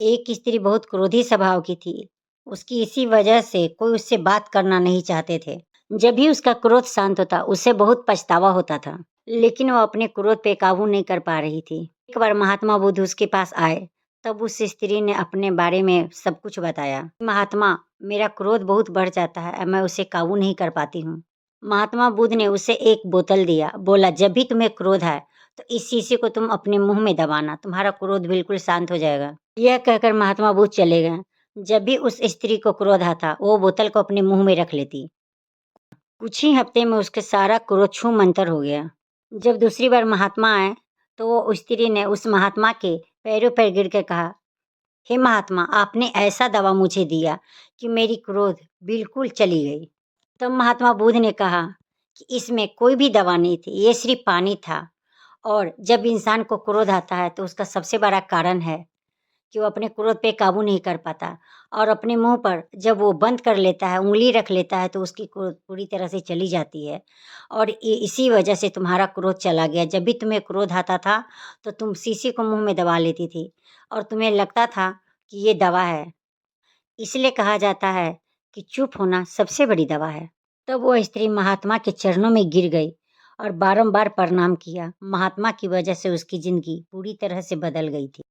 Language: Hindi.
एक स्त्री बहुत क्रोधी स्वभाव की थी। उसकी इसी वजह से कोई उससे बात करना नहीं चाहते थे। जब भी उसका क्रोध शांत होता, उसे बहुत पछतावा होता था, लेकिन वो अपने क्रोध पे काबू नहीं कर पा रही थी। एक बार महात्मा बुद्ध उसके पास आए, तब उस स्त्री ने अपने बारे में सब कुछ बताया। महात्मा, मेरा क्रोध बहुत बढ़ जाता है, मैं उसे काबू नहीं कर पाती हूँ। महात्मा बुद्ध ने उसे एक बोतल दिया, बोला जब भी तुम्हें क्रोध है, तो इस शीशे को तुम अपने मुंह में दबाना, तुम्हारा क्रोध बिल्कुल शांत हो जाएगा। यह कहकर महात्मा बुद्ध चले गए। जब भी उस स्त्री को क्रोध आता, वो बोतल को अपने मुंह में रख लेती। कुछ ही हफ्ते में उसके सारा क्रोध छूमंतर हो गया। जब दूसरी बार महात्मा आए, तो वो उस स्त्री ने उस महात्मा के पैरों पर गिर कर कहा, हे महात्मा, आपने ऐसा दवा मुझे दिया कि मेरी क्रोध बिल्कुल चली गई। तब महात्मा बुद्ध ने कहा कि इसमें कोई भी दवा नहीं थी, ये सिर्फ पानी था। और जब इंसान को क्रोध आता है, तो उसका सबसे बड़ा कारण है कि वो अपने क्रोध पे काबू नहीं कर पाता, और अपने मुंह पर जब वो बंद कर लेता है, उंगली रख लेता है, तो उसकी क्रोध पूरी तरह से चली जाती है। और इसी वजह से तुम्हारा क्रोध चला गया। जब भी तुम्हें क्रोध आता था, तो तुम शीशी को मुंह में दबा लेती थी, और तुम्हें लगता था कि ये दवा है। इसलिए कहा जाता है कि चुप होना सबसे बड़ी दवा है। तब वो स्त्री महात्मा के चरणों में गिर गई और बारंबार प्रणाम किया। महात्मा की वजह से उसकी जिंदगी पूरी तरह से बदल गई थी।